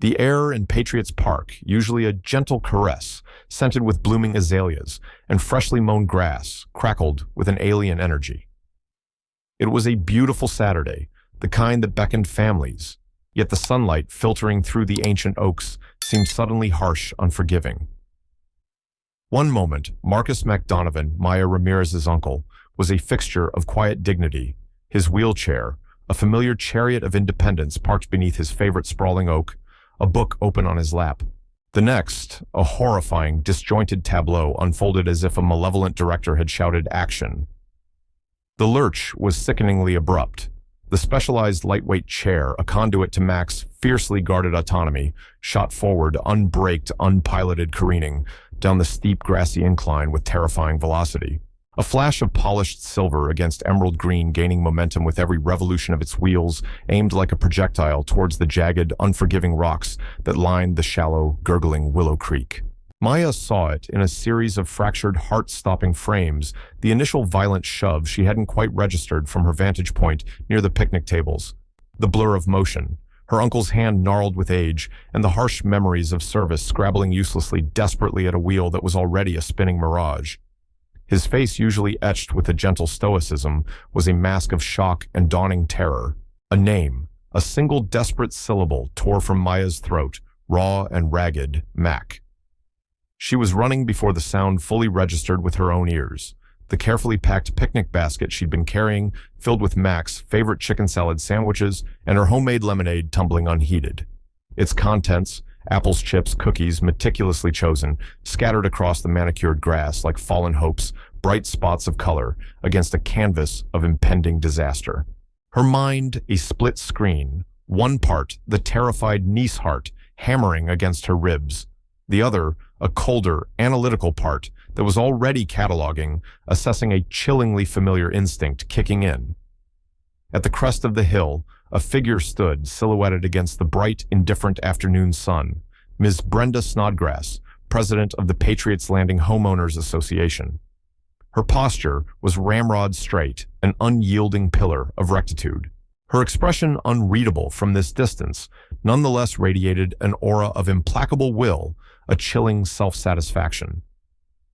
The air in Patriots Park, usually a gentle caress, scented with blooming azaleas and freshly mown grass, crackled with an alien energy. It was a beautiful Saturday, the kind that beckoned families, yet the sunlight filtering through the ancient oaks seemed suddenly harsh, unforgiving. One moment, Marcus McDonovan, Maya Ramirez's uncle, was a fixture of quiet dignity, his wheelchair, a familiar chariot of independence parked beneath his favorite sprawling oak, a book open on his lap. The next, a horrifying, disjointed tableau unfolded as if a malevolent director had shouted action. The lurch was sickeningly abrupt. The specialized lightweight chair, a conduit to Mac's fiercely guarded autonomy, shot forward, unbraked, unpiloted careening, down the steep grassy incline with terrifying velocity. A flash of polished silver against emerald green gaining momentum with every revolution of its wheels, aimed like a projectile towards the jagged, unforgiving rocks that lined the shallow, gurgling Willow Creek. Maya saw it in a series of fractured, heart-stopping frames, the initial violent shove she hadn't quite registered from her vantage point near the picnic tables, the blur of motion, her uncle's hand gnarled with age, and the harsh memories of service scrabbling uselessly, desperately at a wheel that was already a spinning mirage. His face, usually etched with a gentle stoicism, was a mask of shock and dawning terror. A name, a single desperate syllable, tore from Maya's throat, raw and ragged: Mac. She was running before the sound fully registered with her own ears. The carefully packed picnic basket she'd been carrying, filled with Mac's favorite chicken salad sandwiches and her homemade lemonade tumbling unheeded. Its contents, apples, chips, cookies, meticulously chosen, scattered across the manicured grass like fallen hopes, bright spots of color against a canvas of impending disaster. Her mind a split screen, one part the terrified niece heart hammering against her ribs, the other a colder, analytical part that was already cataloging, assessing a chillingly familiar instinct kicking in. At the crest of the hill, a figure stood, silhouetted against the bright, indifferent afternoon sun, Ms. Brenda Snodgrass, president of the Patriots Landing Homeowners Association. Her posture was ramrod straight, an unyielding pillar of rectitude. Her expression, unreadable from this distance, nonetheless radiated an aura of implacable will, a chilling self-satisfaction.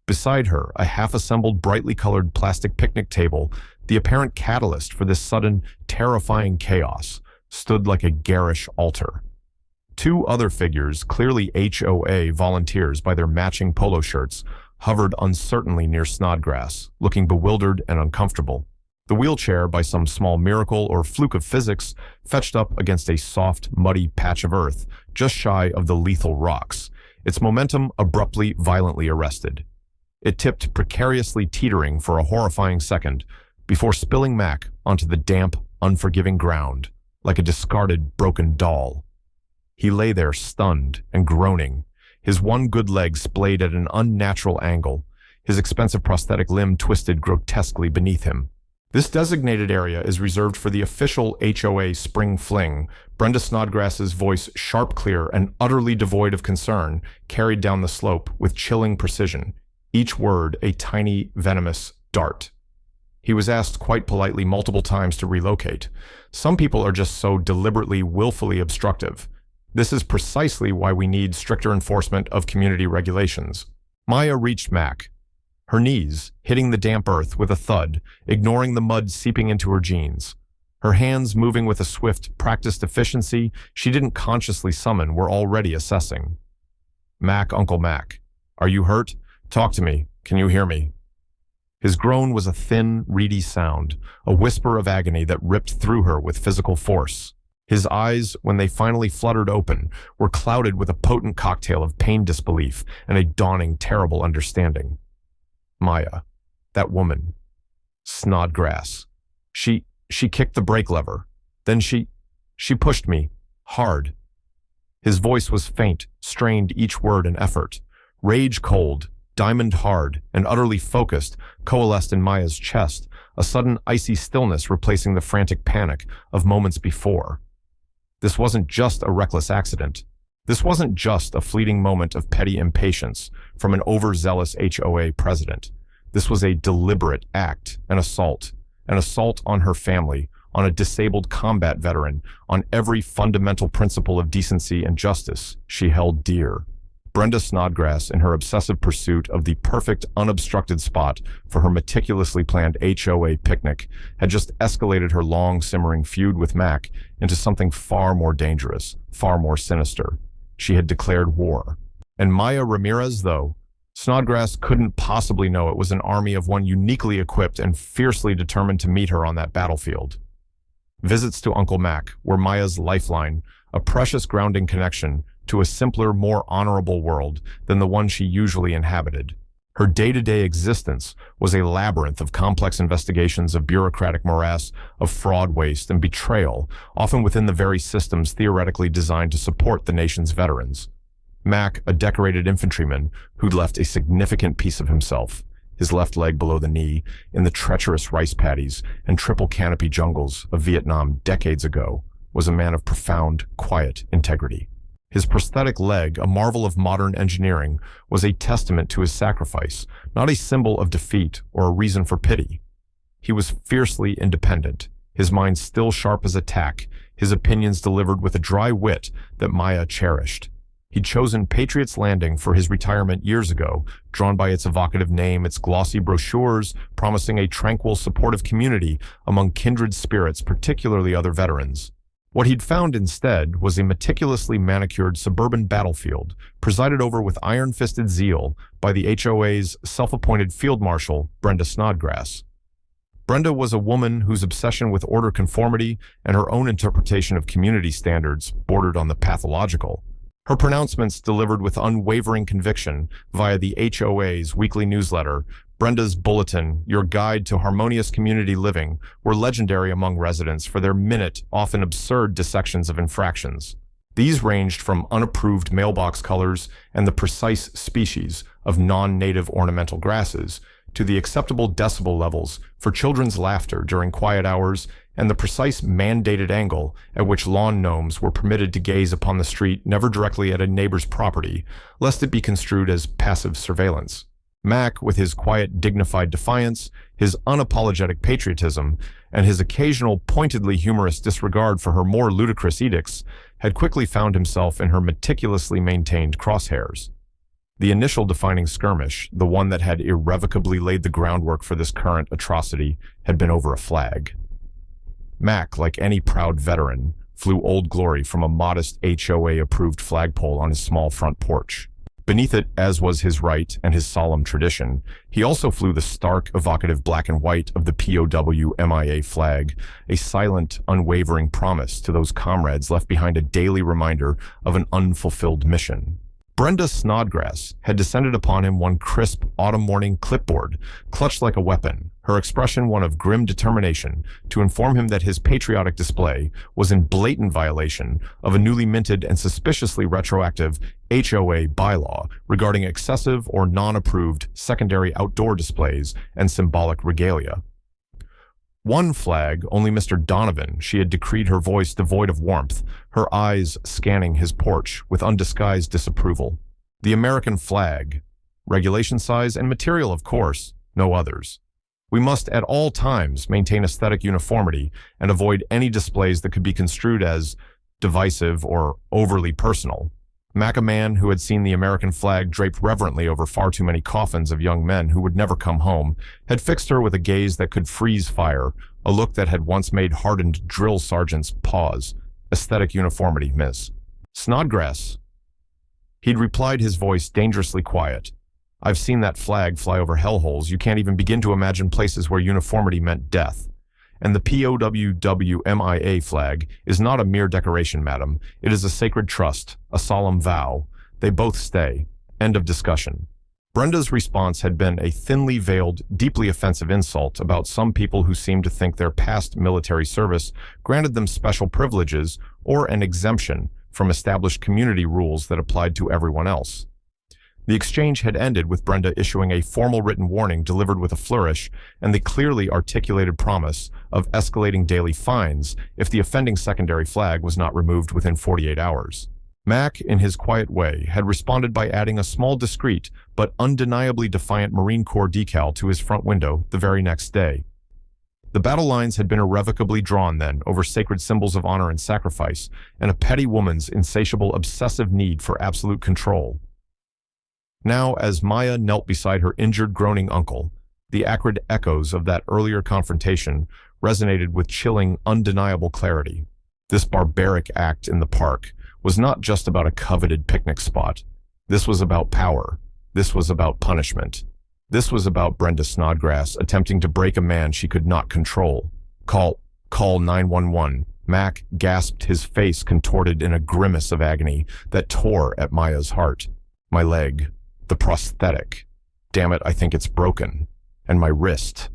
Beside her, a half-assembled, brightly colored plastic picnic table, the apparent catalyst for this sudden, terrifying chaos, stood like a garish altar. Two other figures, clearly HOA volunteers by their matching polo shirts, hovered uncertainly near Snodgrass, looking bewildered and uncomfortable. The wheelchair, by some small miracle or fluke of physics, fetched up against a soft, muddy patch of earth, just shy of the lethal rocks, its momentum abruptly, violently arrested. It tipped precariously, teetering for a horrifying second, before spilling Mac onto the damp, unforgiving ground, like a discarded, broken doll. He lay there stunned and groaning, his one good leg splayed at an unnatural angle, his expensive prosthetic limb twisted grotesquely beneath him. This designated area is reserved for the official HOA Spring Fling. Brenda Snodgrass's voice, sharp, clear, and utterly devoid of concern, carried down the slope with chilling precision, each word a tiny, venomous dart. He was asked quite politely multiple times to relocate. Some people are just so deliberately, willfully obstructive. This is precisely why we need stricter enforcement of community regulations. Maya reached Mac, her knees hitting the damp earth with a thud, ignoring the mud seeping into her jeans. Her hands moving with a swift, practiced efficiency she didn't consciously summon were already assessing. Mac, Uncle Mac, are you hurt? Talk to me. Can you hear me? His groan was a thin, reedy sound, a whisper of agony that ripped through her with physical force. His eyes, when they finally fluttered open, were clouded with a potent cocktail of pain, disbelief, and a dawning, terrible understanding. Maya, that woman, Snodgrass. She kicked the brake lever. Then she pushed me, hard. His voice was faint, strained each word an effort. Rage cold, diamond hard, and utterly focused, coalesced in Maya's chest, a sudden icy stillness replacing the frantic panic of moments before. This wasn't just a reckless accident. This wasn't just a fleeting moment of petty impatience from an overzealous HOA president. This was a deliberate act, an assault on her family, on a disabled combat veteran, on every fundamental principle of decency and justice she held dear. Brenda Snodgrass, in her obsessive pursuit of the perfect, unobstructed spot for her meticulously planned HOA picnic, had just escalated her long-simmering feud with Mac into something far more dangerous, far more sinister. She had declared war. And Maya Ramirez, though, Snodgrass couldn't possibly know it was an army of one uniquely equipped and fiercely determined to meet her on that battlefield. Visits to Uncle Mac were Maya's lifeline, a precious grounding connection to a simpler, more honorable world than the one she usually inhabited. Her day-to-day existence was a labyrinth of complex investigations of bureaucratic morass, of fraud, waste, and betrayal, often within the very systems theoretically designed to support the nation's veterans. Mac, a decorated infantryman who'd left a significant piece of himself, his left leg below the knee, in the treacherous rice paddies and triple canopy jungles of Vietnam decades ago, was a man of profound, quiet integrity. His prosthetic leg, a marvel of modern engineering, was a testament to his sacrifice, not a symbol of defeat or a reason for pity. He was fiercely independent, his mind still sharp as a tack, his opinions delivered with a dry wit that Maya cherished. He'd chosen Patriot's Landing for his retirement years ago, drawn by its evocative name, its glossy brochures, promising a tranquil, supportive community among kindred spirits, particularly other veterans. What he'd found instead was a meticulously manicured suburban battlefield, presided over with iron-fisted zeal by the HOA's self-appointed field marshal, Brenda Snodgrass. Brenda was a woman whose obsession with order conformity and her own interpretation of community standards bordered on the pathological. Her pronouncements, delivered with unwavering conviction via the HOA's weekly newsletter, Brenda's Bulletin, Your Guide to Harmonious Community Living, were legendary among residents for their minute, often absurd dissections of infractions. These ranged from unapproved mailbox colors and the precise species of non-native ornamental grasses to the acceptable decibel levels for children's laughter during quiet hours and the precise mandated angle at which lawn gnomes were permitted to gaze upon the street, never directly at a neighbor's property, lest it be construed as passive surveillance. Mac, with his quiet, dignified defiance, his unapologetic patriotism, and his occasional pointedly humorous disregard for her more ludicrous edicts, had quickly found himself in her meticulously maintained crosshairs. The initial defining skirmish, the one that had irrevocably laid the groundwork for this current atrocity, had been over a flag. Mac, like any proud veteran, flew Old Glory from a modest HOA-approved flagpole on his small front porch. Beneath it, as was his right and his solemn tradition, he also flew the stark, evocative black and white of the POW MIA flag, a silent, unwavering promise to those comrades left behind, a daily reminder of an unfulfilled mission. Brenda Snodgrass had descended upon him one crisp autumn morning, clipboard, clutched like a weapon, her expression one of grim determination, to inform him that his patriotic display was in blatant violation of a newly minted and suspiciously retroactive HOA bylaw regarding excessive or non-approved secondary outdoor displays and symbolic regalia. One flag, only Mr. Donovan, she had decreed, her voice devoid of warmth, her eyes scanning his porch with undisguised disapproval. The American flag. Regulation size and material, of course, no others. We must at all times maintain aesthetic uniformity and avoid any displays that could be construed as divisive or overly personal. Mac, a man who had seen the American flag draped reverently over far too many coffins of young men who would never come home, had fixed her with a gaze that could freeze fire, a look that had once made hardened drill sergeants pause. Aesthetic uniformity, miss. Snodgrass. He'd replied, his voice dangerously quiet. I've seen that flag fly over hellholes. You can't even begin to imagine places where uniformity meant death. And the POWWMIA flag is not a mere decoration, madam. It is a sacred trust, a solemn vow. They both stay. End of discussion. Brenda's response had been a thinly veiled, deeply offensive insult about some people who seemed to think their past military service granted them special privileges or an exemption from established community rules that applied to everyone else. The exchange had ended with Brenda issuing a formal written warning delivered with a flourish and the clearly articulated promise of escalating daily fines if the offending secondary flag was not removed within 48 hours. Mac, in his quiet way, had responded by adding a small, discreet, but undeniably defiant Marine Corps decal to his front window the very next day. The battle lines had been irrevocably drawn then over sacred symbols of honor and sacrifice, and a petty woman's insatiable obsessive need for absolute control. Now, as Maya knelt beside her injured, groaning uncle, the acrid echoes of that earlier confrontation resonated with chilling, undeniable clarity. This barbaric act in the park was not just about a coveted picnic spot. This was about power. This was about punishment. This was about Brenda Snodgrass attempting to break a man she could not control. Call 911. Mac gasped, his face contorted in a grimace of agony that tore at Maya's heart. My leg. The prosthetic. Damn it, I think it's broken. And my wrist.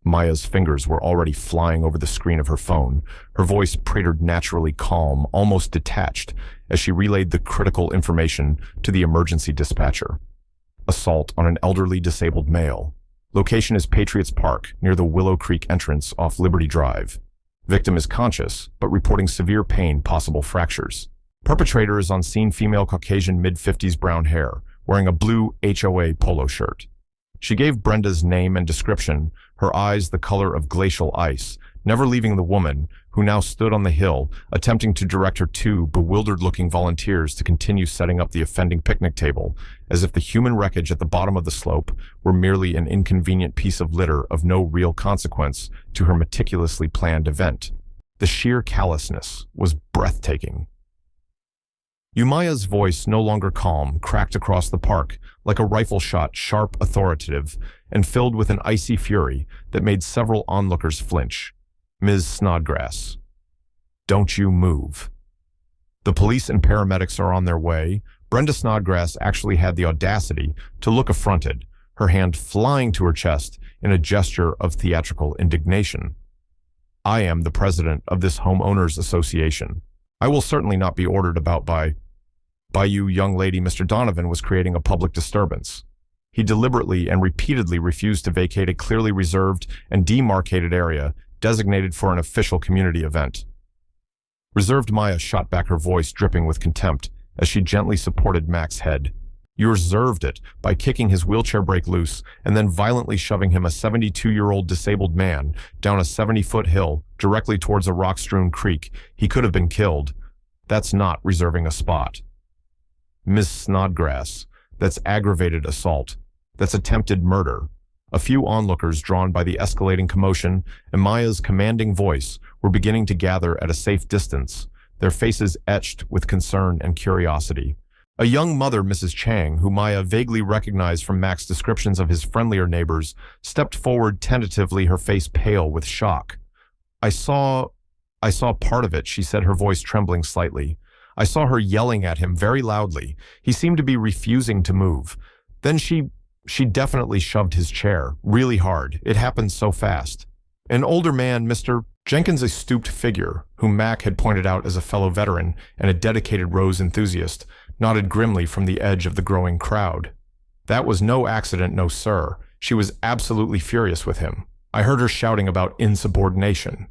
Maya's fingers were already flying over the screen of her phone, her voice preternaturally calm, almost detached, as she relayed the critical information to the emergency dispatcher. Assault on an elderly disabled male. Location is Patriots Park, near the Willow Creek entrance off Liberty Drive. Victim is conscious, but reporting severe pain, possible fractures. Perpetrator is on scene, female, Caucasian, mid-50s, brown hair, wearing a blue HOA polo shirt. She gave Brenda's name and description, her eyes the color of glacial ice, never leaving the woman, who now stood on the hill, attempting to direct her two bewildered-looking volunteers to continue setting up the offending picnic table, as if the human wreckage at the bottom of the slope were merely an inconvenient piece of litter of no real consequence to her meticulously planned event. The sheer callousness was breathtaking. Umaya's voice, no longer calm, cracked across the park like a rifle shot, sharp, authoritative, and filled with an icy fury that made several onlookers flinch. Ms. Snodgrass, don't you move. The police and paramedics are on their way. Brenda Snodgrass actually had the audacity to look affronted, her hand flying to her chest in a gesture of theatrical indignation. I am the president of this homeowners association. I will certainly not be ordered about by you, young lady. Mr. Donovan was creating a public disturbance. He deliberately and repeatedly refused to vacate a clearly reserved and demarcated area designated for an official community event. Reserved Maya shot back, her voice dripping with contempt as she gently supported Mac's head. You reserved it by kicking his wheelchair brake loose and then violently shoving him, a 72-year-old disabled man, down a 70-foot hill directly towards a rock-strewn creek. He could have been killed. That's not reserving a spot. Ms. Snodgrass, that's aggravated assault. That's attempted murder. A few onlookers, drawn by the escalating commotion and Maya's commanding voice, were beginning to gather at a safe distance, their faces etched with concern and curiosity. A young mother, Mrs. Chang, who Maya vaguely recognized from Mac's descriptions of his friendlier neighbors, stepped forward tentatively, her face pale with shock. I saw part of it, she said, her voice trembling slightly. I saw her yelling at him very loudly. He seemed to be refusing to move. Then she definitely shoved his chair, really hard. It happened so fast. An older man, Mr. Jenkins, a stooped figure, whom Mac had pointed out as a fellow veteran and a dedicated Rose enthusiast, nodded grimly from the edge of the growing crowd. That was no accident, no sir. She was absolutely furious with him. I heard her shouting about insubordination.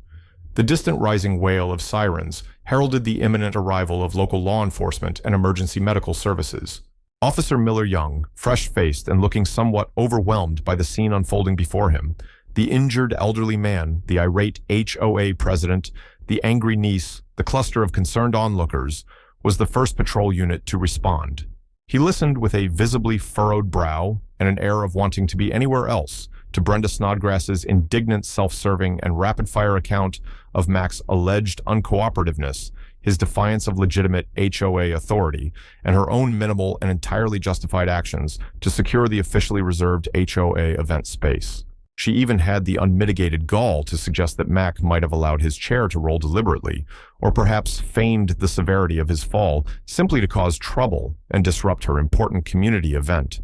The distant rising wail of sirens heralded the imminent arrival of local law enforcement and emergency medical services. Officer Miller Young, fresh-faced and looking somewhat overwhelmed by the scene unfolding before him, the injured elderly man, the irate HOA president, the angry niece, the cluster of concerned onlookers, was the first patrol unit to respond. He listened with a visibly furrowed brow and an air of wanting to be anywhere else to Brenda Snodgrass's indignant, self-serving, and rapid-fire account of Mac's alleged uncooperativeness, his defiance of legitimate HOA authority, and her own minimal and entirely justified actions to secure the officially reserved HOA event space. She even had the unmitigated gall to suggest that Mac might have allowed his chair to roll deliberately, or perhaps feigned the severity of his fall simply to cause trouble and disrupt her important community event.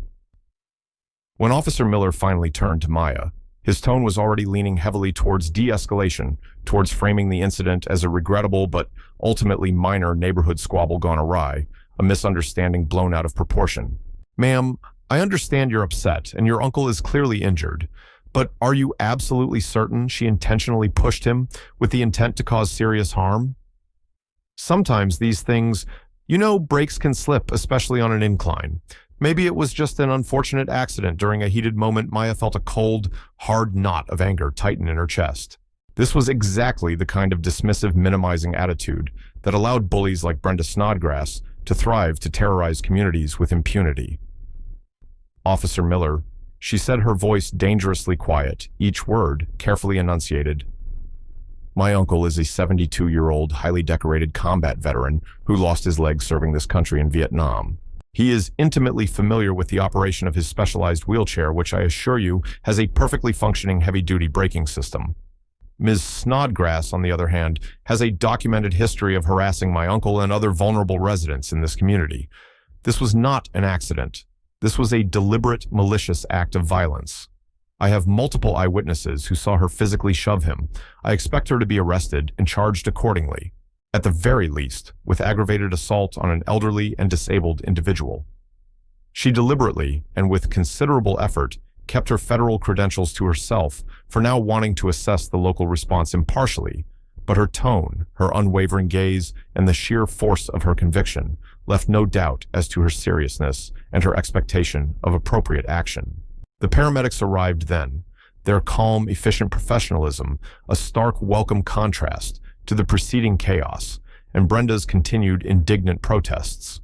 When Officer Miller finally turned to Maya, his tone was already leaning heavily towards de-escalation, towards framing the incident as a regrettable but ultimately minor neighborhood squabble gone awry, a misunderstanding blown out of proportion. Ma'am, I understand you're upset and your uncle is clearly injured, but are you absolutely certain she intentionally pushed him with the intent to cause serious harm? Sometimes these things, brakes can slip, especially on an incline. Maybe it was just an unfortunate accident. During a heated moment, Maya felt a cold, hard knot of anger tighten in her chest. This was exactly the kind of dismissive, minimizing attitude that allowed bullies like Brenda Snodgrass to thrive to terrorize communities with impunity. Officer Miller, she said, her voice dangerously quiet, each word carefully enunciated. My uncle is a 72-year-old, highly decorated combat veteran who lost his leg serving this country in Vietnam. He is intimately familiar with the operation of his specialized wheelchair, which I assure you has a perfectly functioning heavy-duty braking system. Ms. Snodgrass, on the other hand, has a documented history of harassing my uncle and other vulnerable residents in this community. This was not an accident. This was a deliberate, malicious act of violence. I have multiple eyewitnesses who saw her physically shove him. I expect her to be arrested and charged accordingly, at the very least, with aggravated assault on an elderly and disabled individual. She deliberately, and with considerable effort, kept her federal credentials to herself for now wanting to assess the local response impartially, but her tone, her unwavering gaze, and the sheer force of her conviction left no doubt as to her seriousness and her expectation of appropriate action. The paramedics arrived then, their calm, efficient professionalism a stark, welcome contrast to the preceding chaos and Brenda's continued indignant protests.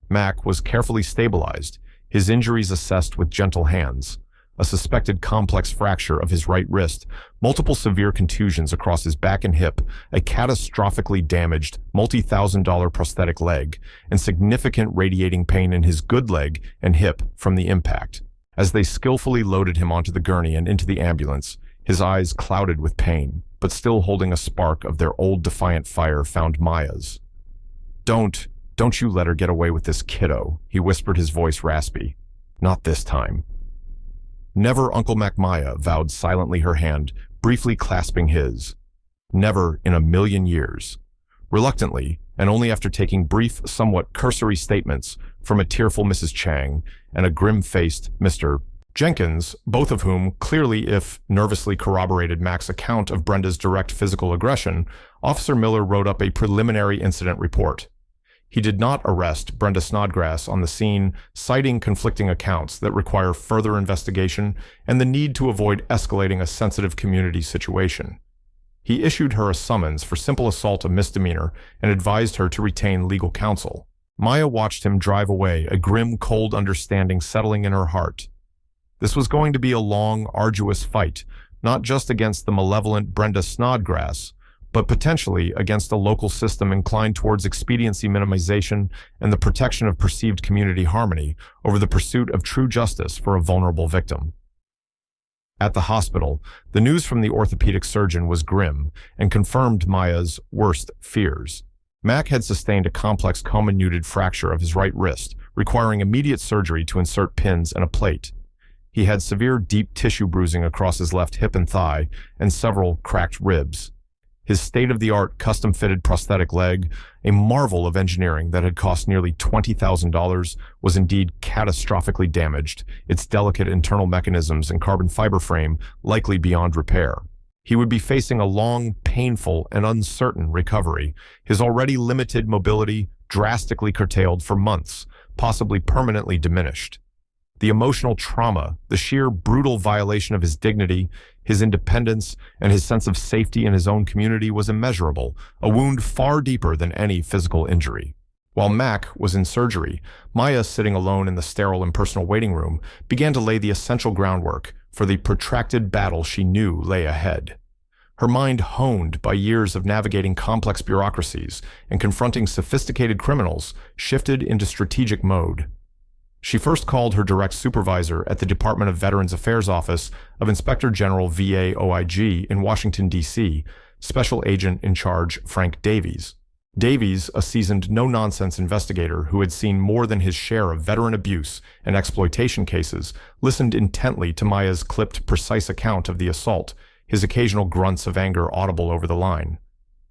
Mac was carefully stabilized, his injuries assessed with gentle hands, a suspected complex fracture of his right wrist, multiple severe contusions across his back and hip, a catastrophically damaged, multi-thousand-dollar prosthetic leg, and significant radiating pain in his good leg and hip from the impact. As they skillfully loaded him onto the gurney and into the ambulance, his eyes clouded with pain, but still holding a spark of their old defiant fire found Maya's. Don't you let her get away with this, kiddo, he whispered, his voice raspy. Not this time. Never, Uncle Mac. Maya vowed silently, her hand briefly clasping his. Never in a million years. Reluctantly, and only after taking brief, somewhat cursory statements from a tearful Mrs. Chang and a grim-faced Mr. Jenkins, both of whom clearly, if nervously, corroborated Mac's account of Brenda's direct physical aggression, Officer Miller wrote up a preliminary incident report. He did not arrest Brenda Snodgrass on the scene, citing conflicting accounts that require further investigation and the need to avoid escalating a sensitive community situation. He issued her a summons for simple assault, a misdemeanor, and advised her to retain legal counsel. Maya watched him drive away, a grim, cold understanding settling in her heart. This was going to be a long, arduous fight, not just against the malevolent Brenda Snodgrass, but potentially against a local system inclined towards expediency minimization and the protection of perceived community harmony over the pursuit of true justice for a vulnerable victim. At the hospital, the news from the orthopedic surgeon was grim and confirmed Maya's worst fears. Mac had sustained a complex comminuted fracture of his right wrist, requiring immediate surgery to insert pins and a plate. He had severe deep tissue bruising across his left hip and thigh and several cracked ribs. His state-of-the-art custom-fitted prosthetic leg, a marvel of engineering that had cost nearly $20,000, was indeed catastrophically damaged, its delicate internal mechanisms and carbon fiber frame likely beyond repair. He would be facing a long, painful, and uncertain recovery, his already limited mobility drastically curtailed for months, possibly permanently diminished. The emotional trauma, the sheer brutal violation of his dignity, his independence, and his sense of safety in his own community was immeasurable, a wound far deeper than any physical injury. While Mac was in surgery, Maya, sitting alone in the sterile impersonal waiting room, began to lay the essential groundwork for the protracted battle she knew lay ahead. Her mind, honed by years of navigating complex bureaucracies and confronting sophisticated criminals, shifted into strategic mode. She first called her direct supervisor at the Department of Veterans Affairs Office of Inspector General VA OIG in Washington, D.C., Special Agent in Charge Frank Davies. Davies, a seasoned no-nonsense investigator who had seen more than his share of veteran abuse and exploitation cases, listened intently to Maya's clipped, precise account of the assault, his occasional grunts of anger audible over the line.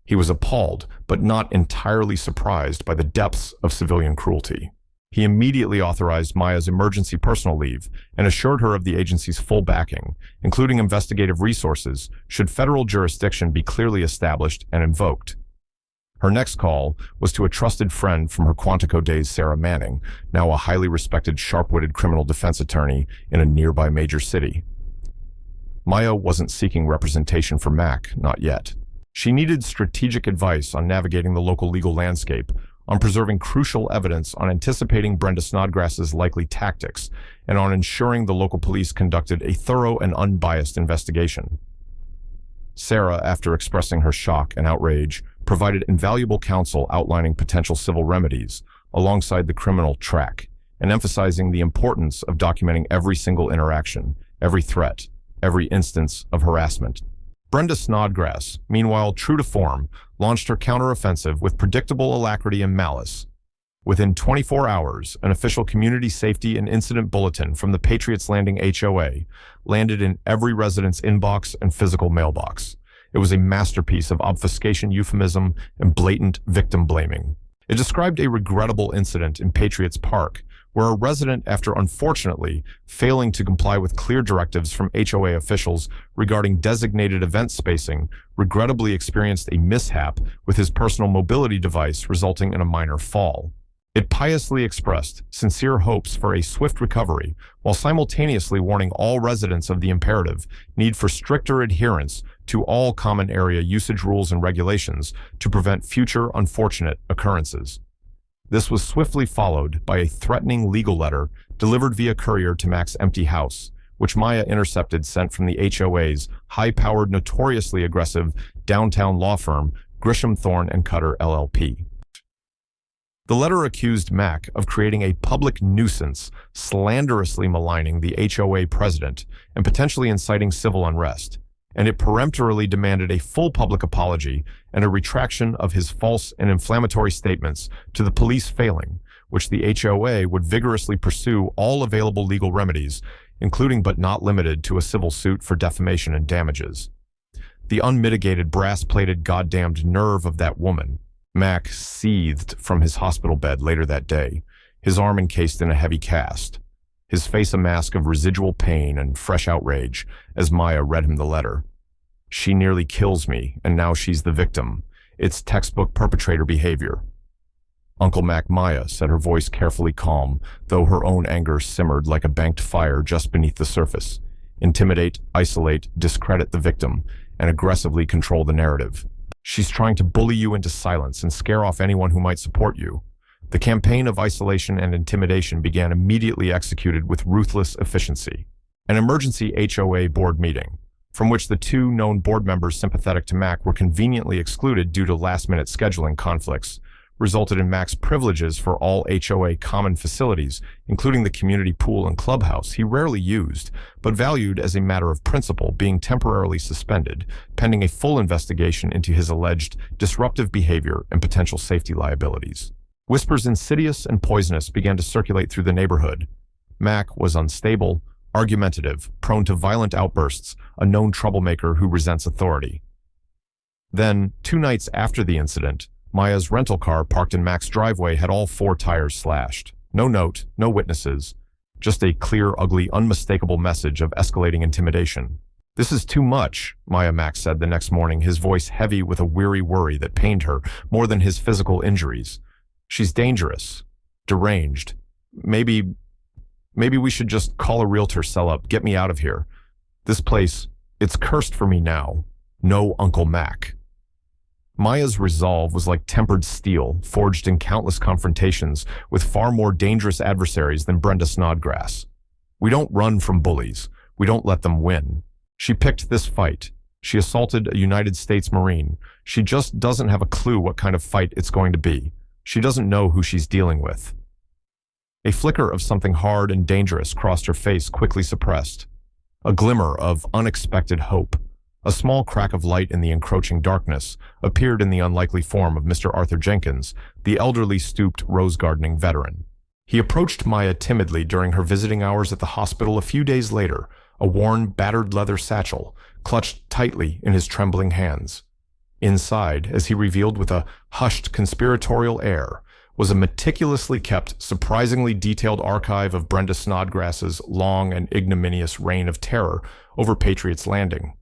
He was appalled, but not entirely surprised by the depths of civilian cruelty. He immediately authorized Maya's emergency personal leave and assured her of the agency's full backing, including investigative resources, should federal jurisdiction be clearly established and invoked. Her next call was to a trusted friend from her Quantico days, Sarah Manning, now a highly respected, sharp-witted criminal defense attorney in a nearby major city. Maya wasn't seeking representation for Mac, not yet. She needed strategic advice on navigating the local legal landscape, on preserving crucial evidence, on anticipating Brenda Snodgrass's likely tactics, and on ensuring the local police conducted a thorough and unbiased investigation. Sarah, after expressing her shock and outrage, provided invaluable counsel outlining potential civil remedies alongside the criminal track, and emphasizing the importance of documenting every single interaction, every threat, every instance of harassment. Brenda Snodgrass, meanwhile true to form, launched her counteroffensive with predictable alacrity and malice. Within 24 hours, an official community safety and incident bulletin from the Patriots Landing HOA landed in every resident's inbox and physical mailbox. It was a masterpiece of obfuscation, euphemism, and blatant victim blaming. It described a regrettable incident in Patriots Park, where a resident, after unfortunately failing to comply with clear directives from HOA officials regarding designated event spacing, regrettably experienced a mishap with his personal mobility device, resulting in a minor fall. It piously expressed sincere hopes for a swift recovery, while simultaneously warning all residents of the imperative need for stricter adherence to all common area usage rules and regulations to prevent future unfortunate occurrences. This was swiftly followed by a threatening legal letter delivered via courier to Mac's empty house, which Maya intercepted, sent from the HOA's high-powered, notoriously aggressive downtown law firm, Grisham, Thorne & Cutter, LLP. The letter accused Mac of creating a public nuisance, slanderously maligning the HOA president and potentially inciting civil unrest, and it peremptorily demanded a full public apology and a retraction of his false and inflammatory statements to the police, failing which the HOA would vigorously pursue all available legal remedies, including but not limited to a civil suit for defamation and damages. The unmitigated, brass-plated, goddamned nerve of that woman. Mac seethed from his hospital bed later that day, his arm encased in a heavy cast, his face a mask of residual pain and fresh outrage as Maya read him the letter. "She nearly kills me, and now she's the victim. It's textbook perpetrator behavior." "Uncle Mac," Maya said, her voice carefully calm, though her own anger simmered like a banked fire just beneath the surface. "Intimidate, isolate, discredit the victim, and aggressively control the narrative. She's trying to bully you into silence and scare off anyone who might support you." The campaign of isolation and intimidation began, immediately executed with ruthless efficiency. An emergency HOA board meeting, from which the two known board members sympathetic to Mac were conveniently excluded due to last-minute scheduling conflicts, resulted in Mac's privileges for all HOA common facilities, including the community pool and clubhouse he rarely used, but valued as a matter of principle, being temporarily suspended, pending a full investigation into his alleged disruptive behavior and potential safety liabilities. Whispers insidious and poisonous began to circulate through the neighborhood. Mac was unstable, argumentative, prone to violent outbursts, a known troublemaker who resents authority. Then, 2 nights after the incident, Maya's rental car parked in Mac's driveway had all 4 tires slashed. No note, no witnesses, just a clear, ugly, unmistakable message of escalating intimidation. "This is too much," Maya Mac said the next morning, his voice heavy with a weary worry that pained her more than his physical injuries. "She's dangerous, deranged. Maybe we should just call a realtor, sell up, get me out of here. This place, it's cursed for me now. No Uncle Mac." Maya's resolve was like tempered steel, forged in countless confrontations with far more dangerous adversaries than Brenda Snodgrass. "We don't run from bullies. We don't let them win." She picked this fight. She assaulted a United States Marine. She just doesn't have a clue what kind of fight it's going to be. She doesn't know who she's dealing with. A flicker of something hard and dangerous crossed her face, quickly suppressed. A glimmer of unexpected hope. A small crack of light in the encroaching darkness appeared in the unlikely form of Mr. Arthur Jenkins, the elderly, stooped rose gardening veteran. He approached Maya timidly during her visiting hours at the hospital a few days later, a worn, battered leather satchel clutched tightly in his trembling hands. Inside, as he revealed with a hushed, conspiratorial air, was a meticulously kept, surprisingly detailed archive of Brenda Snodgrass's long and ignominious reign of terror over Patriots Landing.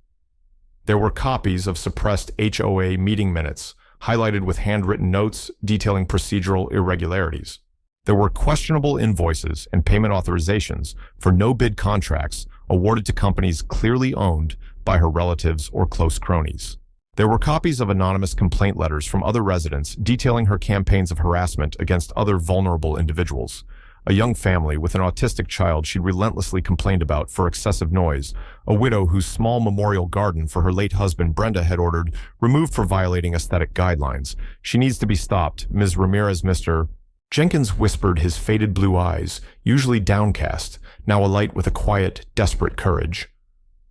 There were copies of suppressed HOA meeting minutes, highlighted with handwritten notes detailing procedural irregularities. There were questionable invoices and payment authorizations for no-bid contracts awarded to companies clearly owned by her relatives or close cronies. There were copies of anonymous complaint letters from other residents detailing her campaigns of harassment against other vulnerable individuals. A young family with an autistic child she'd relentlessly complained about for excessive noise, a widow whose small memorial garden for her late husband Brenda had ordered removed for violating aesthetic guidelines. She needs to be stopped, Ms. Ramirez. Mr. Jenkins whispered, his faded blue eyes, usually downcast, now alight with a quiet, desperate courage.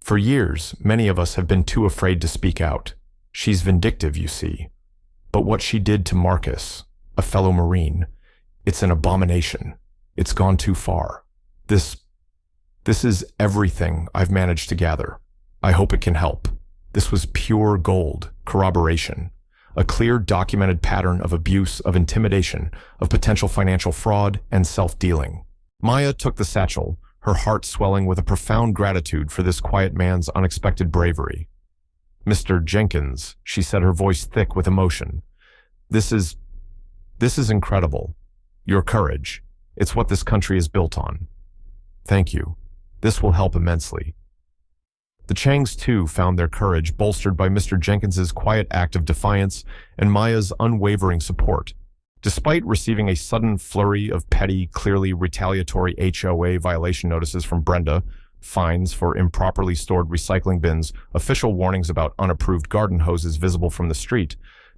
For years, many of us have been too afraid to speak out. She's vindictive, you see. But what she did to Marcus, a fellow Marine, it's an abomination. It's gone too far. This is everything I've managed to gather. I hope it can help. This was pure gold, corroboration. A clear documented pattern of abuse, of intimidation, of potential financial fraud, and self-dealing. Maya took the satchel, her heart swelling with a profound gratitude for this quiet man's unexpected bravery. Mr. Jenkins, she said, her voice thick with emotion. This is incredible. Your courage. It's what this country is built on. Thank you. This will help immensely. The Changs, too, found their courage bolstered by Mr. Jenkins's quiet act of defiance and Maya's unwavering support. Despite receiving a sudden flurry of petty, clearly retaliatory HOA violation notices from Brenda, fines for improperly stored recycling bins, official warnings about unapproved garden hoses visible from the street,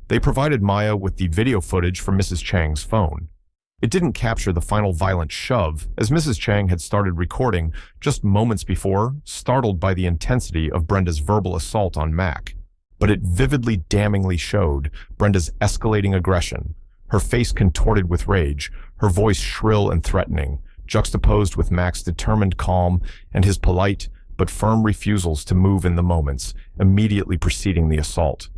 they provided Maya with the video footage from Mrs. Chang's phone. It didn't capture the final violent shove, as Mrs. Chang had started recording just moments before, startled by the intensity of Brenda's verbal assault on Mac. But it vividly, damningly showed Brenda's escalating aggression, her face contorted with rage, her voice shrill and threatening, juxtaposed with Mac's determined calm and his polite but firm refusals to move in the moments immediately preceding the assault.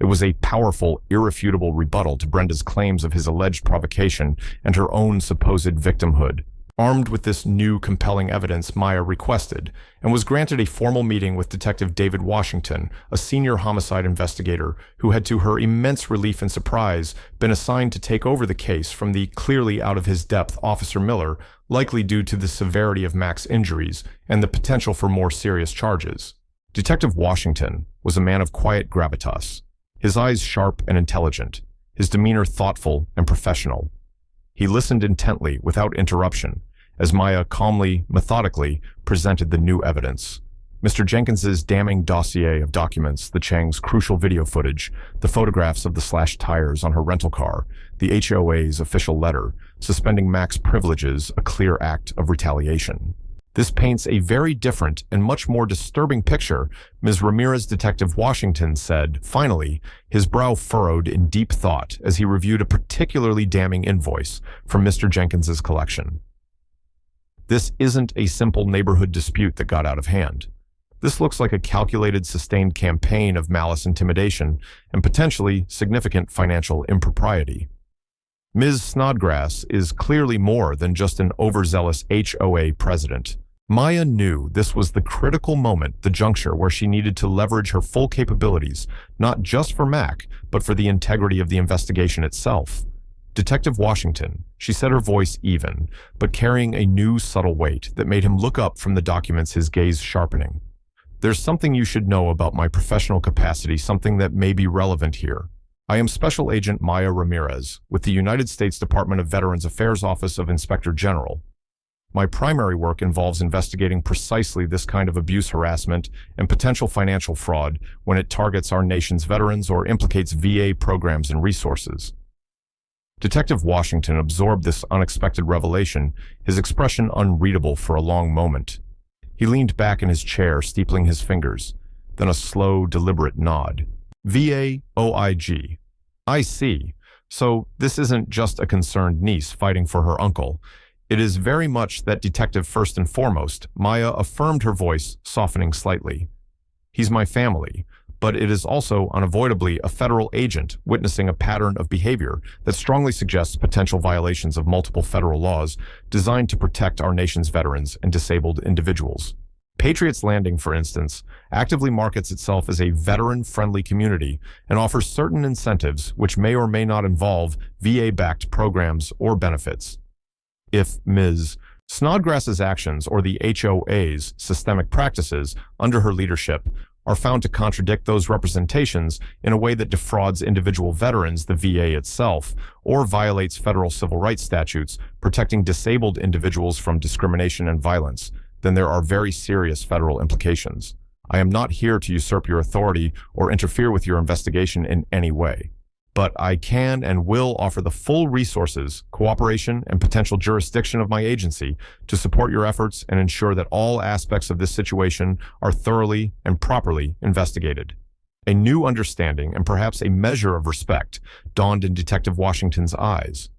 It was a powerful, irrefutable rebuttal to Brenda's claims of his alleged provocation and her own supposed victimhood. Armed with this new, compelling evidence, Maya requested, and was granted a formal meeting with Detective David Washington, a senior homicide investigator who had, to her immense relief and surprise, been assigned to take over the case from the clearly out-of-his-depth Officer Miller, likely due to the severity of Mac's injuries and the potential for more serious charges. Detective Washington was a man of quiet gravitas, his eyes sharp and intelligent, his demeanor thoughtful and professional. He listened intently, without interruption, as Maya calmly, methodically presented the new evidence. Mr. Jenkins's damning dossier of documents, the Chang's crucial video footage, the photographs of the slashed tires on her rental car, the HOA's official letter, suspending Mac's privileges, a clear act of retaliation. This paints a very different and much more disturbing picture, Ms. Ramirez. Detective Washington said, finally, his brow furrowed in deep thought as he reviewed a particularly damning invoice from Mr. Jenkins's collection. This isn't a simple neighborhood dispute that got out of hand. This looks like a calculated, sustained campaign of malice, intimidation, and potentially significant financial impropriety. Ms. Snodgrass is clearly more than just an overzealous HOA president. Maya knew this was the critical moment, the juncture where she needed to leverage her full capabilities, not just for Mac, but for the integrity of the investigation itself. Detective Washington, she said, her voice even, but carrying a new subtle weight that made him look up from the documents, his gaze sharpening. There's something you should know about my professional capacity, something that may be relevant here. I am Special Agent Maya Ramirez with the United States Department of Veterans Affairs Office of Inspector General. My primary work involves investigating precisely this kind of abuse, harassment, and potential financial fraud when it targets our nation's veterans or implicates VA programs and resources. Detective Washington absorbed this unexpected revelation, his expression unreadable for a long moment. He leaned back in his chair, steepling his fingers, then a slow, deliberate nod. VA OIG. I see. So this isn't just a concerned niece fighting for her uncle. It is very much that detective first and foremost, Maya affirmed, her voice softening slightly. He's my family, but it is also unavoidably a federal agent witnessing a pattern of behavior that strongly suggests potential violations of multiple federal laws designed to protect our nation's veterans and disabled individuals. Patriots Landing, for instance, actively markets itself as a veteran-friendly community and offers certain incentives which may or may not involve VA-backed programs or benefits. If Ms. Snodgrass's actions or the HOA's systemic practices under her leadership are found to contradict those representations in a way that defrauds individual veterans, the VA itself, or violates federal civil rights statutes protecting disabled individuals from discrimination and violence, then there are very serious federal implications. I am not here to usurp your authority or interfere with your investigation in any way, but I can and will offer the full resources, cooperation, and potential jurisdiction of my agency to support your efforts and ensure that all aspects of this situation are thoroughly and properly investigated. A new understanding and perhaps a measure of respect dawned in Detective Washington's eyes.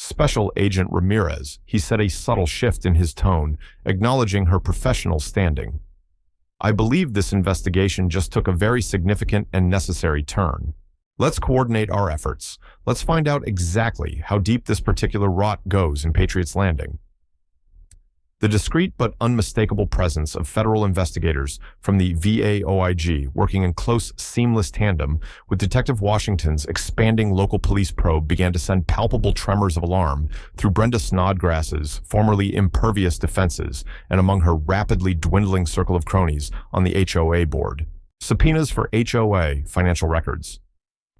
Special Agent Ramirez, he said, a subtle shift in his tone, acknowledging her professional standing. I believe this investigation just took a very significant and necessary turn. Let's coordinate our efforts. Let's find out exactly how deep this particular rot goes in Patriots Landing. The discreet but unmistakable presence of federal investigators from the VA-OIG working in close, seamless tandem with Detective Washington's expanding local police probe began to send palpable tremors of alarm through Brenda Snodgrass's formerly impervious defenses and among her rapidly dwindling circle of cronies on the HOA board. Subpoenas for HOA financial records,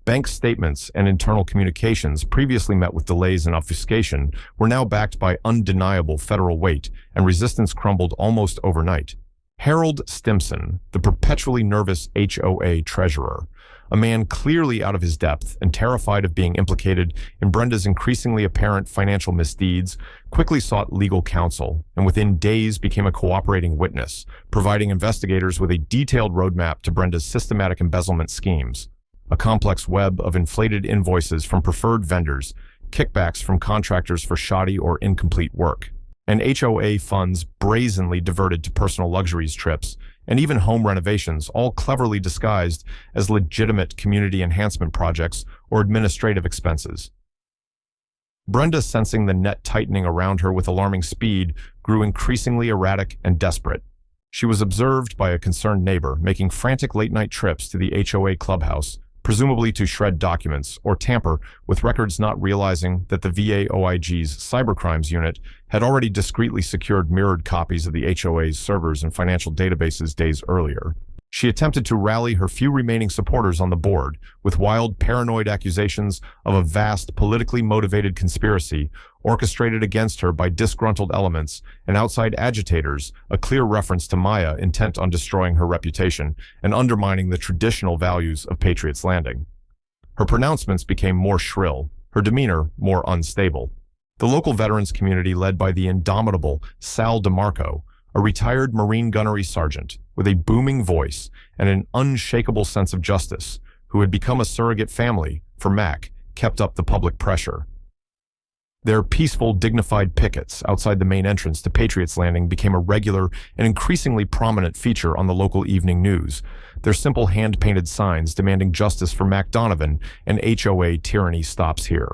bank statements, and internal communications previously met with delays and obfuscation were now backed by undeniable federal weight, and resistance crumbled almost overnight. Harold Stimson, the perpetually nervous HOA treasurer, a man clearly out of his depth and terrified of being implicated in Brenda's increasingly apparent financial misdeeds, quickly sought legal counsel and within days became a cooperating witness, providing investigators with a detailed roadmap to Brenda's systematic embezzlement schemes. A complex web of inflated invoices from preferred vendors, kickbacks from contractors for shoddy or incomplete work, and HOA funds brazenly diverted to personal luxuries trips, and even home renovations, all cleverly disguised as legitimate community enhancement projects or administrative expenses. Brenda, sensing the net tightening around her with alarming speed, grew increasingly erratic and desperate. She was observed by a concerned neighbor making frantic late-night trips to the HOA clubhouse, presumably to shred documents or tamper with records, not realizing that the VA-OIG's cybercrimes unit had already discreetly secured mirrored copies of the HOA's servers and financial databases days earlier. She attempted to rally her few remaining supporters on the board with wild, paranoid accusations of a vast, politically motivated conspiracy orchestrated against her by disgruntled elements and outside agitators, a clear reference to Maya intent on destroying her reputation and undermining the traditional values of Patriots Landing. Her pronouncements became more shrill, her demeanor more unstable. The local veterans community, led by the indomitable Sal DeMarco, a retired Marine gunnery sergeant with a booming voice and an unshakable sense of justice, who had become a surrogate family for Mac, kept up the public pressure. Their peaceful, dignified pickets outside the main entrance to Patriots Landing became a regular and increasingly prominent feature on the local evening news, their simple hand-painted signs demanding justice for Mac Donovan and HOA tyranny stops here.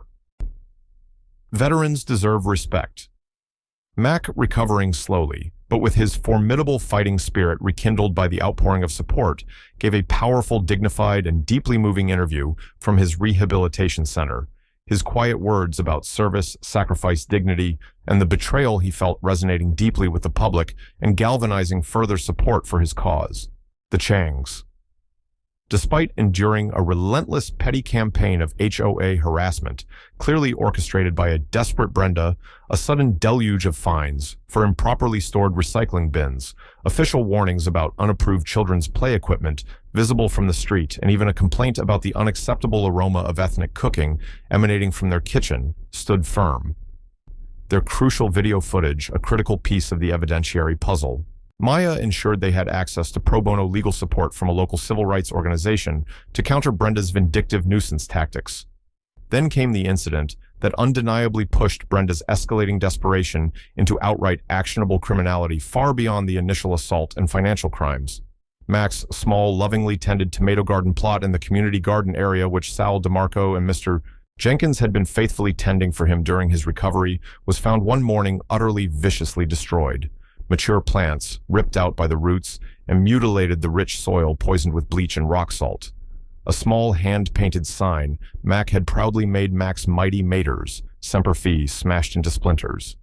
Veterans deserve respect. Mac, recovering slowly, but with his formidable fighting spirit rekindled by the outpouring of support, gave a powerful, dignified, and deeply moving interview from his rehabilitation center. His quiet words about service, sacrifice, dignity, and the betrayal he felt resonating deeply with the public and galvanizing further support for his cause. The Changs. Despite enduring a relentless petty campaign of HOA harassment, clearly orchestrated by a desperate Brenda, a sudden deluge of fines for improperly stored recycling bins, official warnings about unapproved children's play equipment visible from the street, and even a complaint about the unacceptable aroma of ethnic cooking emanating from their kitchen, stood firm. Their crucial video footage, a critical piece of the evidentiary puzzle. Maya ensured they had access to pro bono legal support from a local civil rights organization to counter Brenda's vindictive nuisance tactics. Then came the incident that undeniably pushed Brenda's escalating desperation into outright actionable criminality far beyond the initial assault and financial crimes. Mac's small, lovingly tended tomato garden plot in the community garden area, which Sal DeMarco and Mr. Jenkins had been faithfully tending for him during his recovery, was found one morning utterly viciously destroyed. mature plants ripped out by the roots and mutilated the rich soil poisoned with bleach and rock salt. A small hand-painted sign Mac had proudly made Mac's mighty maters, Semper Fi, smashed into splinters.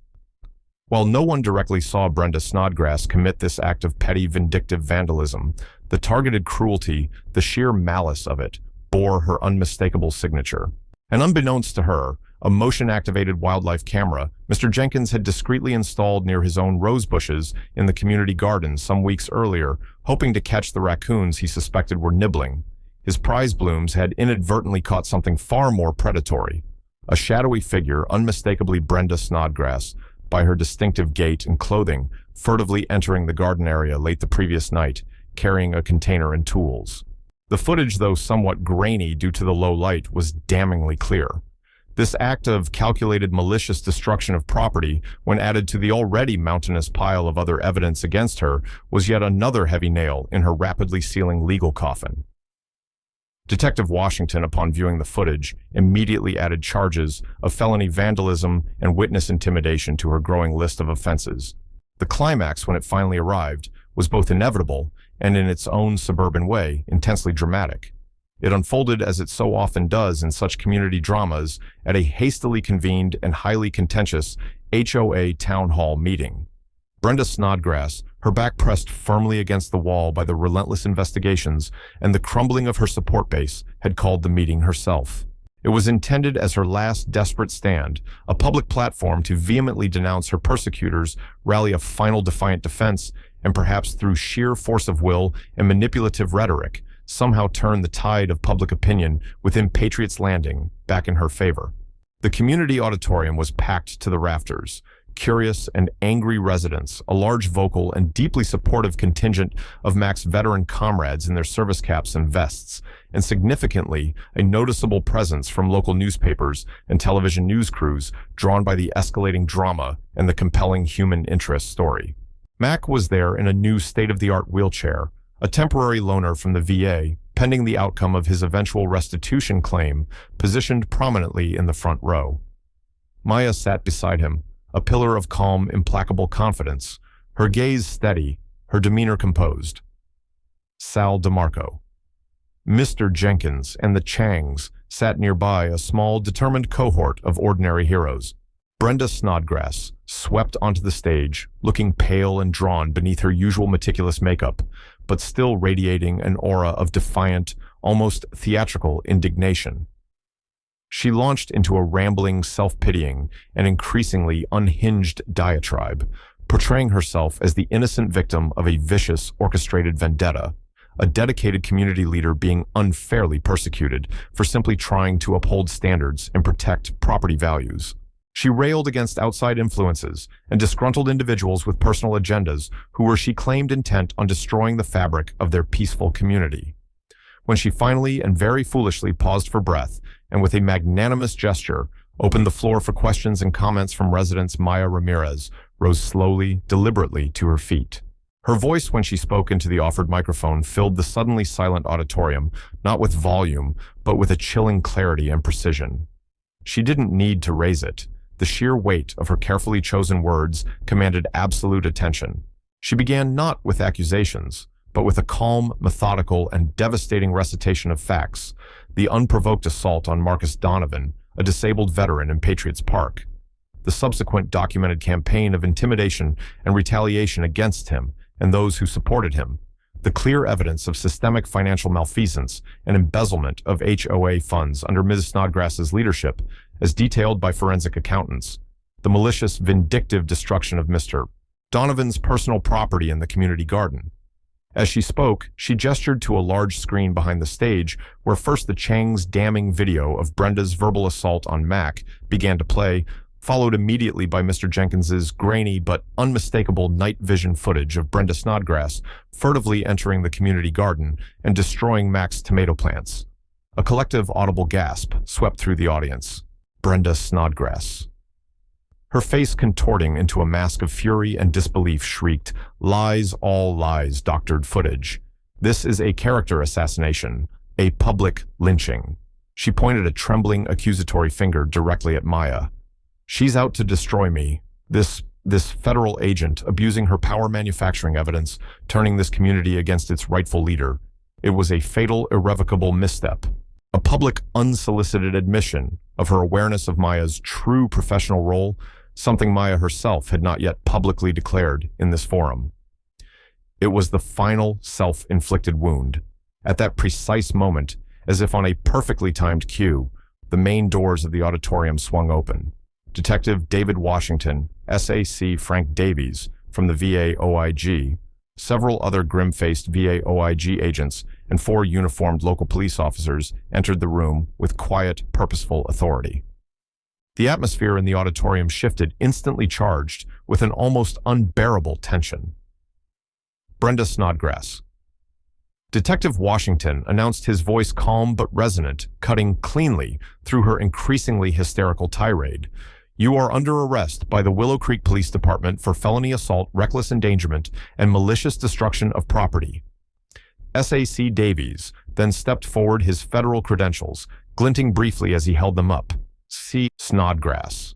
While no one directly saw Brenda Snodgrass commit this act of petty vindictive vandalism, the targeted cruelty, the sheer malice of it, bore her unmistakable signature. And unbeknownst to her, a motion-activated wildlife camera Mr. Jenkins had discreetly installed near his own rose bushes in the community garden some weeks earlier, hoping to catch the raccoons he suspected were nibbling. His prize blooms had inadvertently caught something far more predatory. A shadowy figure, unmistakably Brenda Snodgrass, by her distinctive gait and clothing, furtively entering the garden area late the previous night, carrying a container and tools. The footage, though somewhat grainy due to the low light, was damningly clear. This act of calculated malicious destruction of property, when added to the already mountainous pile of other evidence against her, was yet another heavy nail in her rapidly sealing legal coffin. Detective Washington, upon viewing the footage, immediately added charges of felony vandalism and witness intimidation to her growing list of offenses. The climax, when it finally arrived, was both inevitable and, in its own suburban way, intensely dramatic. It unfolded, as it so often does in such community dramas, at a hastily convened and highly contentious HOA town hall meeting. Brenda Snodgrass, her back pressed firmly against the wall by the relentless investigations and the crumbling of her support base, had called the meeting herself. It was intended as her last desperate stand, a public platform to vehemently denounce her persecutors, rally a final defiant defense, and perhaps through sheer force of will and manipulative rhetoric, somehow turn the tide of public opinion within Patriots Landing back in her favor. The community auditorium was packed to the rafters. Curious and angry residents, a large vocal and deeply supportive contingent of Mac's veteran comrades in their service caps and vests, and significantly, a noticeable presence from local newspapers and television news crews drawn by the escalating drama and the compelling human interest story. Mac was there in a new state-of-the-art wheelchair, a temporary loaner from the VA, pending the outcome of his eventual restitution claim, positioned prominently in the front row. Maya sat beside him, a pillar of calm, implacable confidence, her gaze steady, her demeanor composed. Sal DeMarco. Mr. Jenkins and the Changs sat nearby, a small, determined cohort of ordinary heroes. Brenda Snodgrass swept onto the stage, looking pale and drawn beneath her usual meticulous makeup, but still radiating an aura of defiant, almost theatrical indignation. She launched into a rambling, self-pitying, and increasingly unhinged diatribe, portraying herself as the innocent victim of a vicious, orchestrated vendetta, a dedicated community leader being unfairly persecuted for simply trying to uphold standards and protect property values. She railed against outside influences and disgruntled individuals with personal agendas who were, she claimed, intent on destroying the fabric of their peaceful community. When she finally and very foolishly paused for breath and with a magnanimous gesture opened the floor for questions and comments from residents, Maya Ramirez rose slowly, deliberately to her feet. Her voice, when she spoke into the offered microphone, filled the suddenly silent auditorium, not with volume, but with a chilling clarity and precision. She didn't need to raise it. The sheer weight of her carefully chosen words commanded absolute attention. She began not with accusations, but with a calm, methodical, and devastating recitation of facts: the unprovoked assault on Marcus Donovan, a disabled veteran in Patriots Park; the subsequent documented campaign of intimidation and retaliation against him and those who supported him; the clear evidence of systemic financial malfeasance and embezzlement of HOA funds under Ms. Snodgrass's leadership, as detailed by forensic accountants; the malicious, vindictive destruction of Mr. Donovan's personal property in the community garden. As she spoke, she gestured to a large screen behind the stage where first the Chang's damning video of Brenda's verbal assault on Mac began to play, followed immediately by Mr. Jenkins's grainy but unmistakable night vision footage of Brenda Snodgrass furtively entering the community garden and destroying Mac's tomato plants. A collective audible gasp swept through the audience. Brenda Snodgrass. Her face contorting into a mask of fury and disbelief, shrieked, "Lies, all lies, doctored footage. This is a character assassination, a public lynching." She pointed a trembling, accusatory finger directly at Maya. "She's out to destroy me. This This federal agent abusing her power manufacturing evidence, turning this community against its rightful leader. It was a fatal, irrevocable misstep. A public, unsolicited admission of her awareness of Maya's true professional role, something Maya herself had not yet publicly declared in this forum. It was the final self-inflicted wound. At that precise moment, as if on a perfectly timed cue, the main doors of the auditorium swung open. Detective David Washington, SAC Frank Davies from the VA OIG, several other grim-faced VA OIG agents, and 4 uniformed local police officers entered the room with quiet, purposeful authority. The atmosphere in the auditorium shifted, instantly charged with an almost unbearable tension. Brenda Snodgrass. Detective Washington announced, his voice calm but resonant, cutting cleanly through her increasingly hysterical tirade. You are under arrest by the Willow Creek Police Department for felony assault, reckless endangerment, and malicious destruction of property. SAC Davies then stepped forward, his federal credentials glinting briefly as he held them up. C. Snodgrass.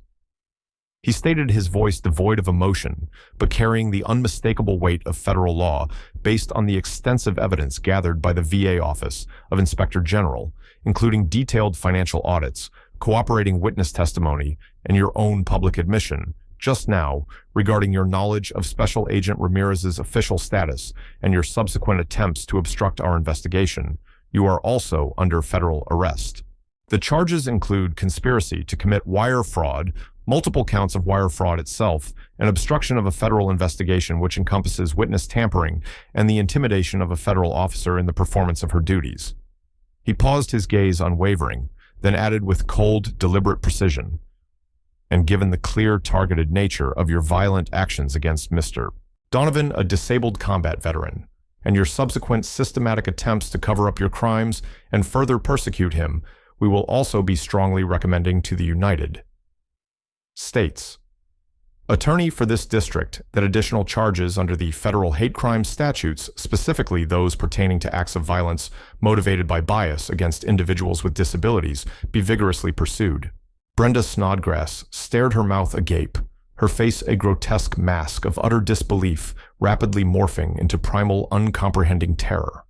He stated, his voice devoid of emotion, but carrying the unmistakable weight of federal law based on the extensive evidence gathered by the VA Office of Inspector General, including detailed financial audits, cooperating witness testimony, and your own public admission, just now, regarding your knowledge of Special Agent Ramirez's official status and your subsequent attempts to obstruct our investigation. You are also under federal arrest. The charges include conspiracy to commit wire fraud, multiple counts of wire fraud itself, and obstruction of a federal investigation which encompasses witness tampering and the intimidation of a federal officer in the performance of her duties. He paused, his gaze unwavering, then added with cold, deliberate precision, and given the clear, targeted nature of your violent actions against Mr. Donovan, a disabled combat veteran, and your subsequent systematic attempts to cover up your crimes and further persecute him, we will also be strongly recommending to the United States Attorney for this district that additional charges under the federal hate crime statutes, specifically those pertaining to acts of violence motivated by bias against individuals with disabilities, be vigorously pursued. Brenda Snodgrass stared, her mouth agape, her face a grotesque mask of utter disbelief rapidly morphing into primal, uncomprehending terror.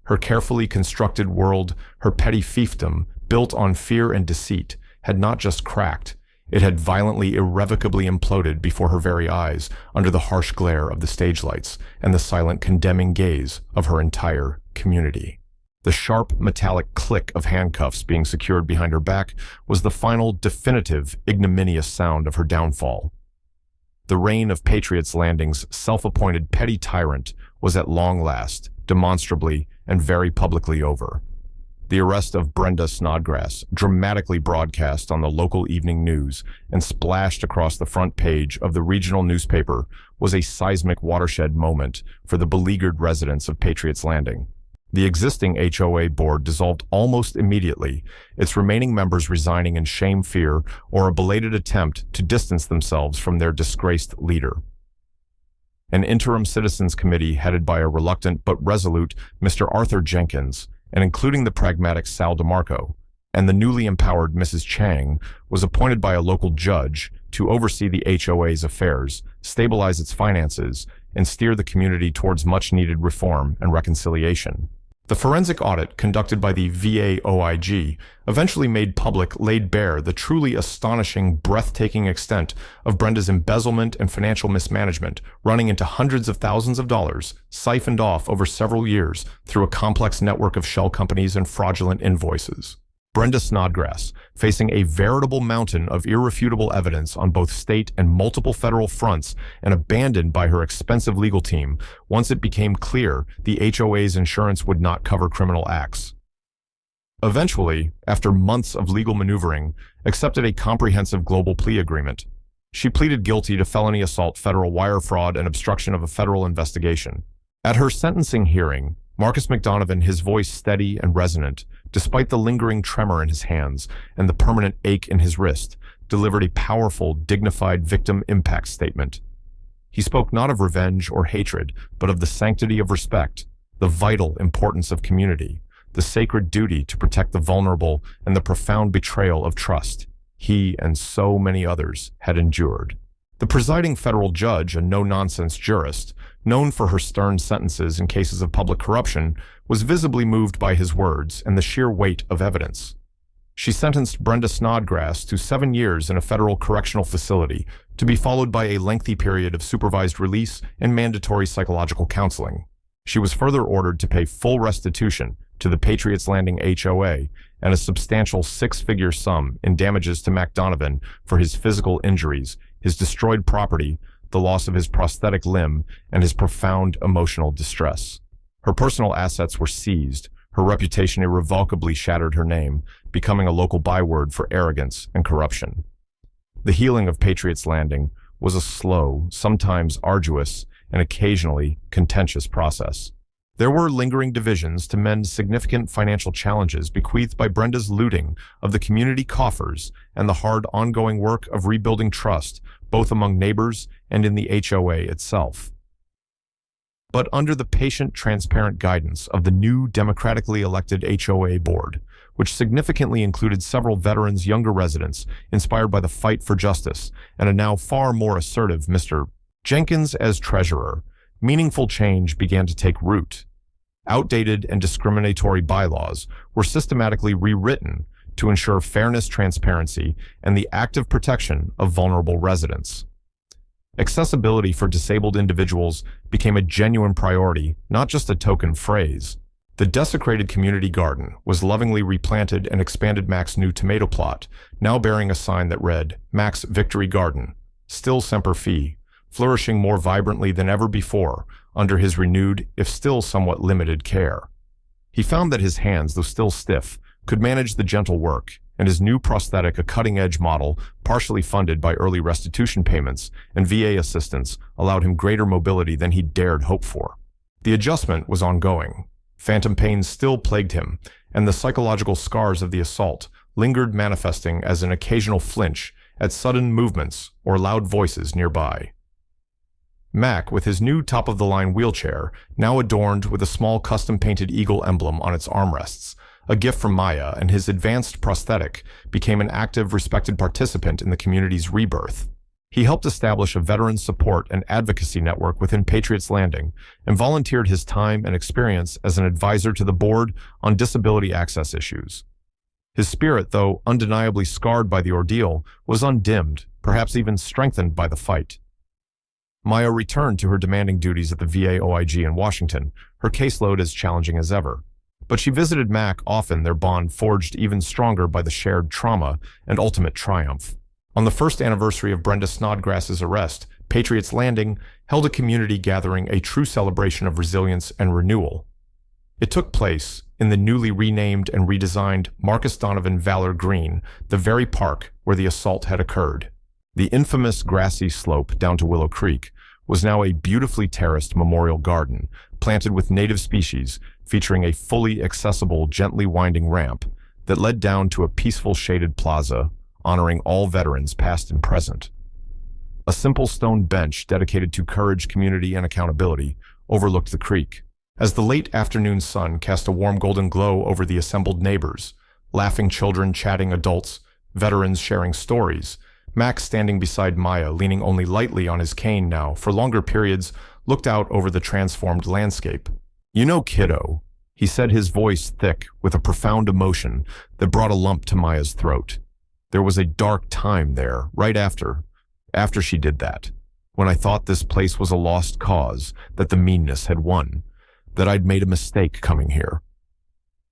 Her carefully constructed world, her petty fiefdom, built on fear and deceit, had not just cracked, it had violently, irrevocably imploded before her very eyes under the harsh glare of the stage lights and the silent, condemning gaze of her entire community. The sharp, metallic click of handcuffs being secured behind her back was the final, definitive, ignominious sound of her downfall. The reign of Patriots Landing's self-appointed petty tyrant was at long last, demonstrably and very publicly over. The arrest of Brenda Snodgrass, dramatically broadcast on the local evening news and splashed across the front page of the regional newspaper, was a seismic watershed moment for the beleaguered residents of Patriots Landing. The existing HOA board dissolved almost immediately, its remaining members resigning in shame, fear, or a belated attempt to distance themselves from their disgraced leader. An interim citizens committee headed by a reluctant but resolute Mr. Arthur Jenkins, and including the pragmatic Sal DeMarco, and the newly empowered Mrs. Chang, was appointed by a local judge to oversee the HOA's affairs, stabilize its finances, and steer the community towards much-needed reform and reconciliation. The forensic audit conducted by the VA OIG eventually laid bare the truly astonishing, breathtaking extent of Brenda's embezzlement and financial mismanagement, running into hundreds of thousands of dollars, siphoned off over several years through a complex network of shell companies and fraudulent invoices. Brenda Snodgrass, facing a veritable mountain of irrefutable evidence on both state and multiple federal fronts and abandoned by her expensive legal team once it became clear the HOA's insurance would not cover criminal acts. Eventually, after months of legal maneuvering, accepted a comprehensive global plea agreement. She pleaded guilty to felony assault, federal wire fraud, and obstruction of a federal investigation. At her sentencing hearing, Marcus McDonovan, his voice steady and resonant, despite the lingering tremor in his hands and the permanent ache in his wrist, delivered a powerful, dignified victim impact statement. He spoke not of revenge or hatred, but of the sanctity of respect, the vital importance of community, the sacred duty to protect the vulnerable, and the profound betrayal of trust he and so many others had endured. The presiding federal judge, a no-nonsense jurist, known for her stern sentences in cases of public corruption, was visibly moved by his words and the sheer weight of evidence. She sentenced Brenda Snodgrass to 7 years in a federal correctional facility, to be followed by a lengthy period of supervised release and mandatory psychological counseling. She was further ordered to pay full restitution to the Patriots Landing HOA and a substantial 6-figure sum in damages to Mac Donovan for his physical injuries, his destroyed property, the loss of his prosthetic limb, and his profound emotional distress. Her personal assets were seized. Her reputation irrevocably shattered her name, becoming a local byword for arrogance and corruption. The healing of Patriots Landing was a slow, sometimes arduous, and occasionally contentious process. There were lingering divisions to mend significant financial challenges bequeathed by Brenda's looting of the community coffers and the hard ongoing work of rebuilding trust, both among neighbors and in the HOA itself. But under the patient, transparent guidance of the new democratically elected HOA board, which significantly included several veterans' younger residents inspired by the fight for justice and a now far more assertive Mr. Jenkins as treasurer, meaningful change began to take root. Outdated and discriminatory bylaws were systematically rewritten to ensure fairness, transparency, and the active protection of vulnerable residents. Accessibility for disabled individuals became a genuine priority, not just a token phrase. The desecrated community garden was lovingly replanted and expanded Mac's new tomato plot, now bearing a sign that read, "Mac's Victory Garden, still semper fi," flourishing more vibrantly than ever before under his renewed, if still somewhat limited, care. He found that his hands, though still stiff, could manage the gentle work, and his new prosthetic, a cutting-edge model, partially funded by early restitution payments and VA assistance, allowed him greater mobility than he dared hope for. The adjustment was ongoing. Phantom pains still plagued him, and the psychological scars of the assault lingered, manifesting as an occasional flinch at sudden movements or loud voices nearby. Mac, with his new top-of-the-line wheelchair, now adorned with a small custom-painted eagle emblem on its armrests, a gift from Maya, and his advanced prosthetic, became an active, respected participant in the community's rebirth. He helped establish a veterans support and advocacy network within Patriots Landing and volunteered his time and experience as an advisor to the board on disability access issues. His spirit, though undeniably scarred by the ordeal, was undimmed, perhaps even strengthened by the fight. Maya returned to her demanding duties at the VA OIG in Washington, her caseload as challenging as ever. But she visited Mac often, their bond forged even stronger by the shared trauma and ultimate triumph. On the first anniversary of Brenda Snodgrass's arrest, Patriots Landing held a community gathering, a true celebration of resilience and renewal. It took place in the newly renamed and redesigned Marcus Donovan Valor Green, the very park where the assault had occurred. The infamous grassy slope down to Willow Creek was now a beautifully terraced memorial garden, planted with native species, featuring a fully accessible, gently winding ramp that led down to a peaceful shaded plaza, honoring all veterans past and present. A simple stone bench dedicated to courage, community, and accountability overlooked the creek. As the late afternoon sun cast a warm golden glow over the assembled neighbors, laughing children, chatting adults, veterans sharing stories, Max, standing beside Maya, leaning only lightly on his cane now, for longer periods, looked out over the transformed landscape. "You know, kiddo," he said, his voice thick with a profound emotion that brought a lump to Maya's throat. "There was a dark time there, right after she did that, when I thought this place was a lost cause, that the meanness had won, that I'd made a mistake coming here."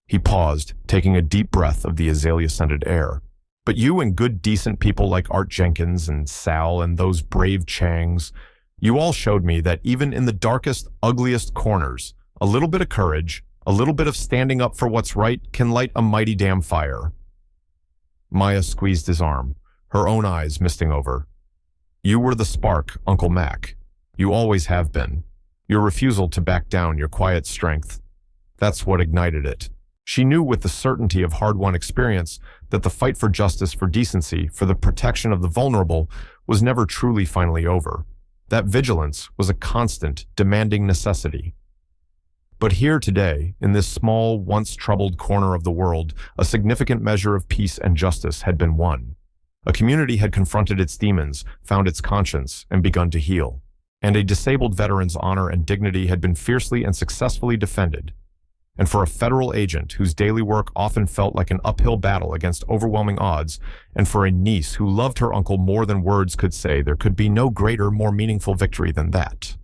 He paused, taking a deep breath of the azalea-scented air. "But you and good, decent people like Art Jenkins and Sal and those brave Changs, you all showed me that even in the darkest, ugliest corners, a little bit of courage, a little bit of standing up for what's right can light a mighty damn fire." Maya squeezed his arm, her own eyes misting over. "You were the spark, Uncle Mac. You always have been. Your refusal to back down, your quiet strength. That's what ignited it." She knew with the certainty of hard-won experience that the fight for justice, for decency, for the protection of the vulnerable was never truly finally over. That vigilance was a constant, demanding necessity. But here today, in this small, once troubled corner of the world, a significant measure of peace and justice had been won. A community had confronted its demons, found its conscience, and begun to heal. And a disabled veteran's honor and dignity had been fiercely and successfully defended. And for a federal agent whose daily work often felt like an uphill battle against overwhelming odds, and for a niece who loved her uncle more than words could say, there could be no greater, more meaningful victory than that.